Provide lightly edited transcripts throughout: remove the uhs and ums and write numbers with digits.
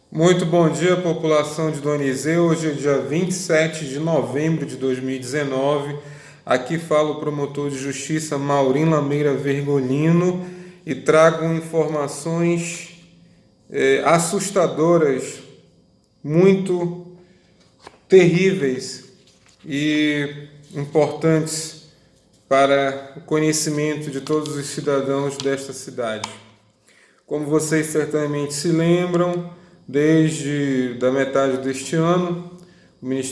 Muito bom dia, população de Donizê. Hoje é dia 27 de novembro de 2019. Aqui fala o promotor de justiça Maurim Lameira Vergolino e trago informações assustadoras, muito terríveis e importantes para o conhecimento de todos os cidadãos desta cidade. Como vocês certamente se lembram, desde da metade deste ano,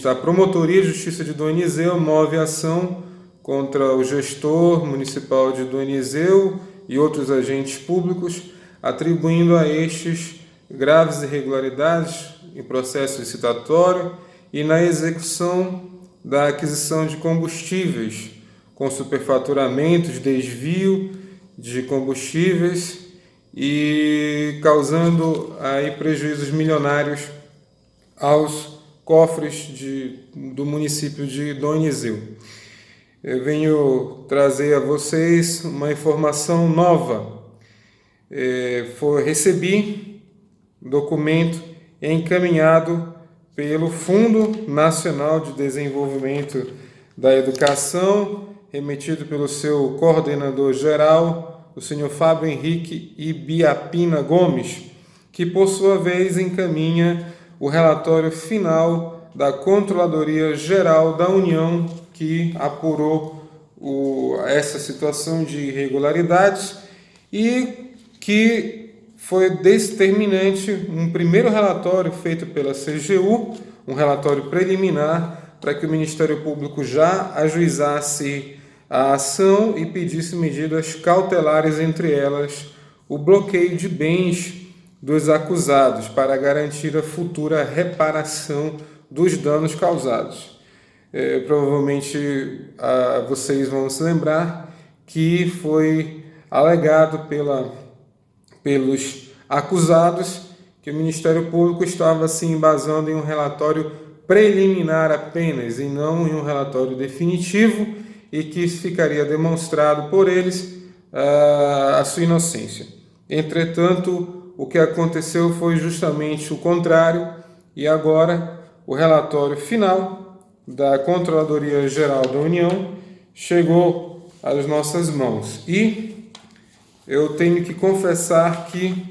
a Promotoria de Justiça de Donizeu move ação contra o gestor municipal de Donizeu e outros agentes públicos, atribuindo a estes graves irregularidades em processo licitatório e na execução da aquisição de combustíveis, com superfaturamentos, desvio de combustíveis e causando aí prejuízos milionários aos cofres do município de Donizeu. Eu venho trazer a vocês uma informação nova. Recebi documento encaminhado pelo Fundo Nacional de Desenvolvimento da Educação, remetido pelo seu coordenador geral, o senhor Fábio Henrique Ibiapina Gomes, que por sua vez encaminha o relatório final da Controladoria Geral da União, que apurou essa situação de irregularidades e que foi determinante um primeiro relatório feito pela CGU, um relatório preliminar, para que o Ministério Público já ajuizasse a ação e pedisse medidas cautelares, entre elas o bloqueio de bens dos acusados para garantir a futura reparação dos danos causados. Provavelmente vocês vão se lembrar que foi alegado pelos acusados que o Ministério Público estava se embasando em um relatório preliminar apenas e não em um relatório definitivo, e que ficaria demonstrado por eles a sua inocência. Entretanto, o que aconteceu foi justamente o contrário, e agora o relatório final da Controladoria Geral da União chegou às nossas mãos. E eu tenho que confessar que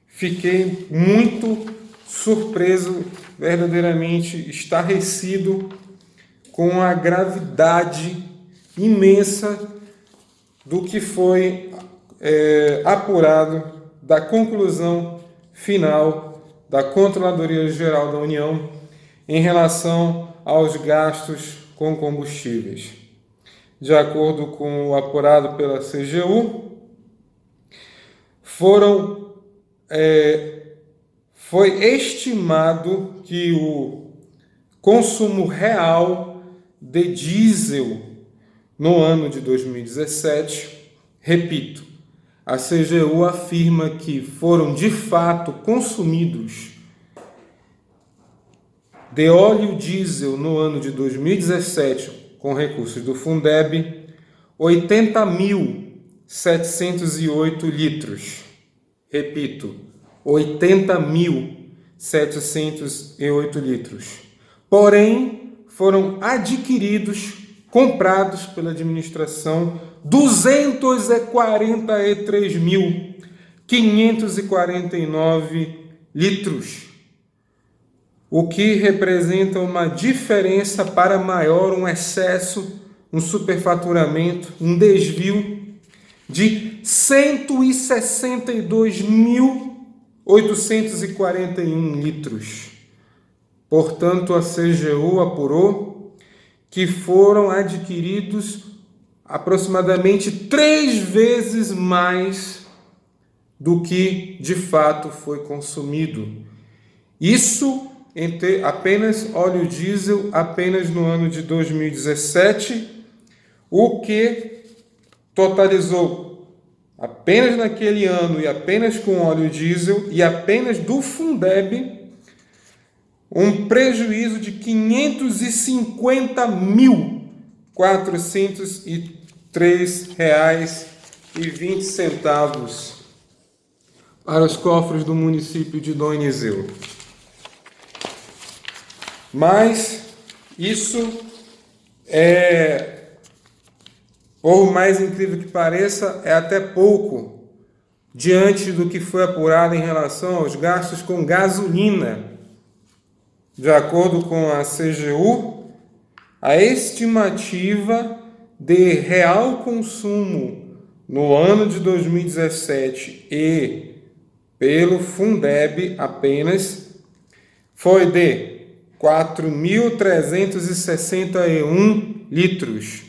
fiquei muito surpreso, verdadeiramente estarrecido com a gravidade imensa do que foi apurado da conclusão final da Controladoria Geral da União em relação aos gastos com combustíveis. De acordo com o apurado pela CGU, foi estimado que o consumo real de diesel no ano de 2017, repito, a CGU afirma que foram de fato consumidos de óleo diesel no ano de 2017, com recursos do Fundeb, 80.708 litros. Repito, 80.708 litros. Porém, foram adquiridos, comprados pela administração, 243.549 litros, o que representa uma diferença para maior, um excesso, um superfaturamento, um desvio de 162.841 litros. Portanto, a CGU apurou que foram adquiridos aproximadamente 3 vezes mais do que de fato foi consumido. Isso entre apenas óleo diesel, apenas no ano de 2017, o que totalizou apenas naquele ano e apenas com óleo diesel e apenas do Fundeb um prejuízo de R$ 550.403,20. para os cofres do município de Dom Eniseu. Mas isso por mais incrível que pareça, é até pouco diante do que foi apurado em relação aos gastos com gasolina. De acordo com a CGU, a estimativa de real consumo no ano de 2017 e pelo Fundeb apenas foi de 4.361 litros.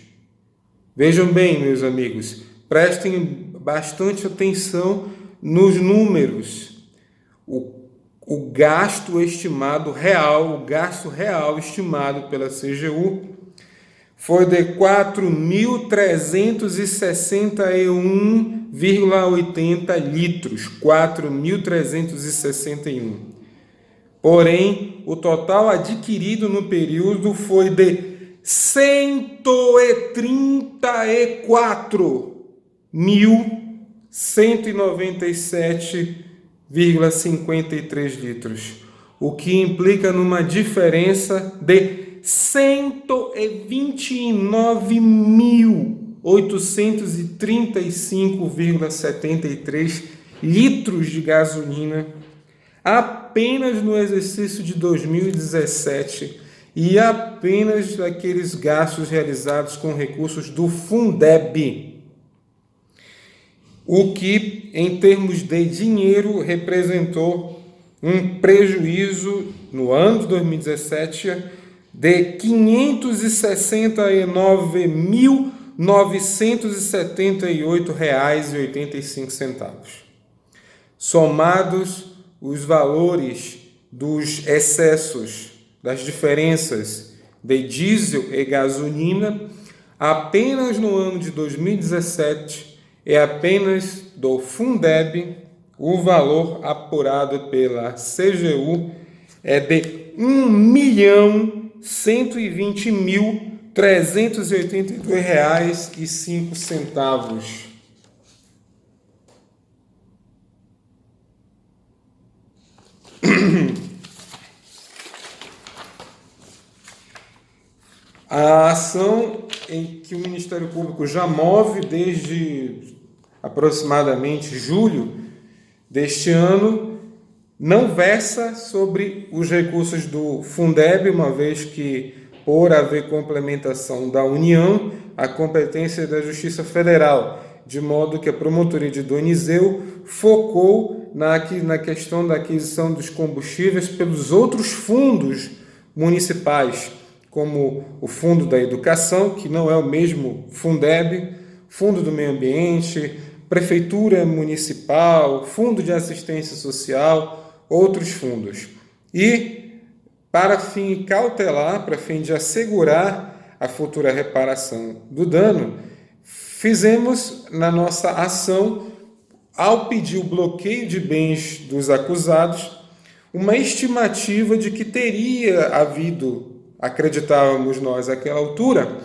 Vejam bem, meus amigos, prestem bastante atenção nos números. O gasto estimado real, o gasto real estimado pela CGU foi de 4.361,80 litros. 4.361. Porém, o total adquirido no período foi de 134.197,53 litros, o que implica numa diferença de 129.835,73 litros de gasolina apenas no exercício de 2017 e apenas daqueles gastos realizados com recursos do Fundeb, o que, em termos de dinheiro, representou um prejuízo no ano de 2017 de R$ 569.978,85. Somados os valores dos excessos, das diferenças de diesel e gasolina, apenas no ano de 2017 e apenas do Fundeb, o valor apurado pela CGU é de R$ 1.120.382,05. A ação em que o Ministério Público já move desde aproximadamente julho deste ano não versa sobre os recursos do Fundeb, uma vez que, por haver complementação da União, a competência da Justiça Federal, de modo que a Promotoria de Dom Eniseu focou na questão da aquisição dos combustíveis pelos outros fundos municipais, como o Fundo da Educação, que não é o mesmo Fundeb, Fundo do Meio Ambiente, Prefeitura Municipal, Fundo de Assistência Social, outros fundos. E, para fim cautelar, para fim de assegurar a futura reparação do dano, fizemos na nossa ação, ao pedir o bloqueio de bens dos acusados, uma estimativa de que teria havido, acreditávamos nós àquela altura,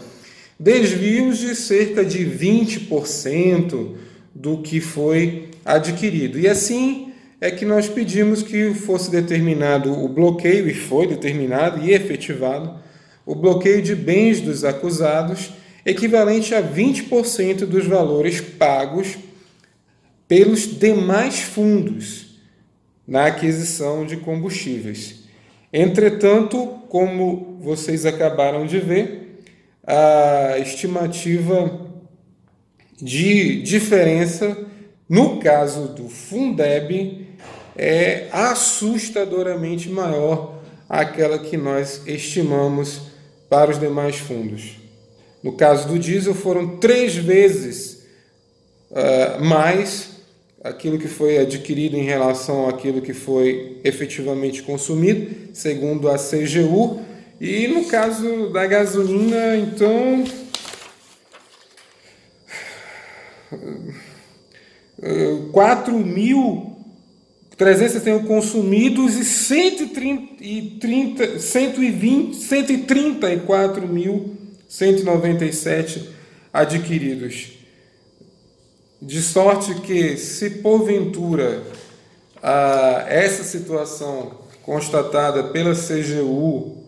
desvios de cerca de 20% do que foi adquirido. E assim é que nós pedimos que fosse determinado o bloqueio, e foi determinado e efetivado, o bloqueio de bens dos acusados, equivalente a 20% dos valores pagos pelos demais fundos na aquisição de combustíveis. Entretanto, como vocês acabaram de ver, a estimativa de diferença no caso do Fundeb é assustadoramente maior àquela que nós estimamos para os demais fundos. No caso do diesel, foram 3 vezes mais aquilo que foi adquirido em relação àquilo que foi efetivamente consumido, segundo a CGU. E no caso da gasolina, então, 4.361 consumidos e 134.197 adquiridos. De sorte que, se porventura essa situação constatada pela CGU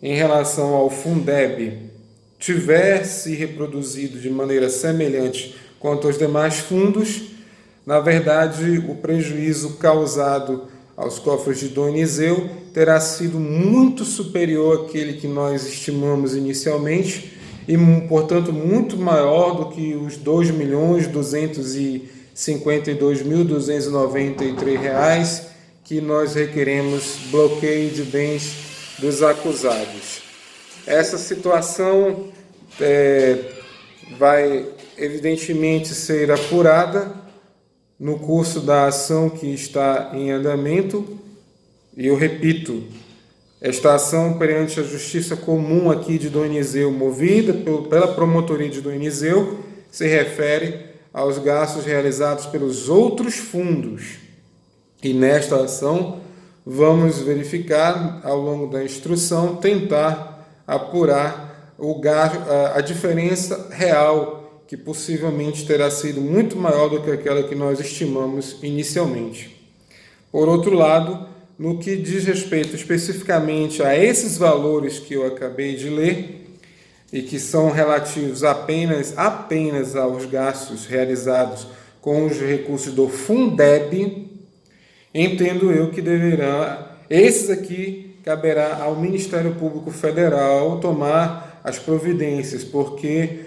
em relação ao Fundeb tiver se reproduzido de maneira semelhante quanto aos demais fundos, na verdade, o prejuízo causado aos cofres de Dom Eniseu terá sido muito superior àquele que nós estimamos inicialmente e, portanto, muito maior do que os R$ 2.252.293 que nós requeremos bloqueio de bens dos acusados. Essa situação vai, evidentemente, ser apurada no curso da ação que está em andamento, e eu repito, esta ação perante a Justiça Comum aqui de Dom Eniseu, movida pela promotoria de Dom Eniseu, se refere aos gastos realizados pelos outros fundos. E nesta ação, vamos verificar, ao longo da instrução, tentar apurar a diferença real, que possivelmente terá sido muito maior do que aquela que nós estimamos inicialmente. Por outro lado, no que diz respeito especificamente a esses valores que eu acabei de ler, e que são relativos apenas aos gastos realizados com os recursos do Fundeb, entendo eu que esses aqui caberá ao Ministério Público Federal tomar as providências, porque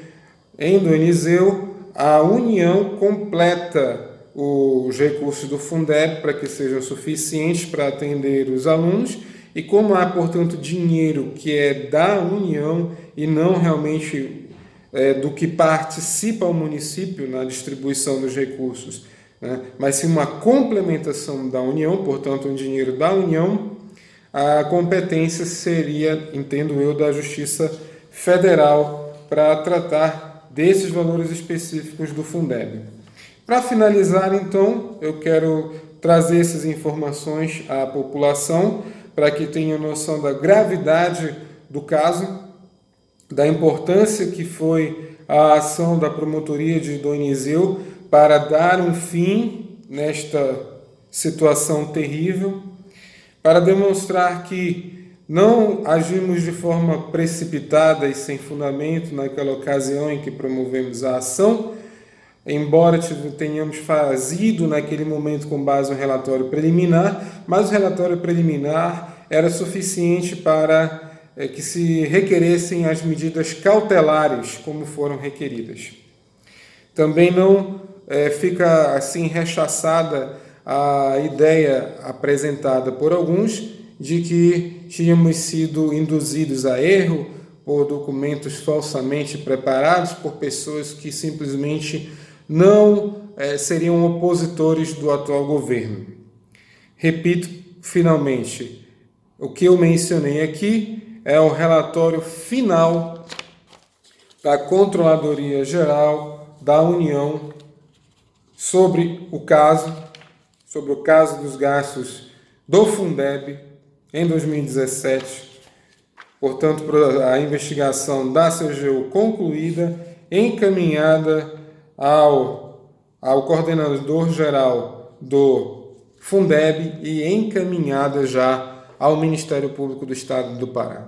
em Dom Eniseu, a União completa os recursos do Fundeb para que sejam suficientes para atender os alunos, e como há, portanto, dinheiro que é da União e não realmente do que participa o município na distribuição dos recursos, né, mas sim uma complementação da União, portanto, um dinheiro da União, a competência seria, entendo eu, da Justiça Federal para tratar desses valores específicos do Fundeb. Para finalizar, então, eu quero trazer essas informações à população para que tenha noção da gravidade do caso, da importância que foi a ação da promotoria de Dom Eniseu para dar um fim nesta situação terrível, para demonstrar que não agimos de forma precipitada e sem fundamento naquela ocasião em que promovemos a ação, embora tenhamos fazido naquele momento com base no relatório preliminar, mas o relatório preliminar era suficiente para que se requeressem as medidas cautelares como foram requeridas. Também não fica assim rechaçada a ideia apresentada por alguns de que tínhamos sido induzidos a erro por documentos falsamente preparados por pessoas que simplesmente não seriam opositores do atual governo. Repito, finalmente, o que eu mencionei aqui é o relatório final da Controladoria Geral da União sobre o caso dos gastos do Fundeb em 2017, portanto, a investigação da CGU concluída, encaminhada ao coordenador-geral do Fundeb e encaminhada já ao Ministério Público do Estado do Pará.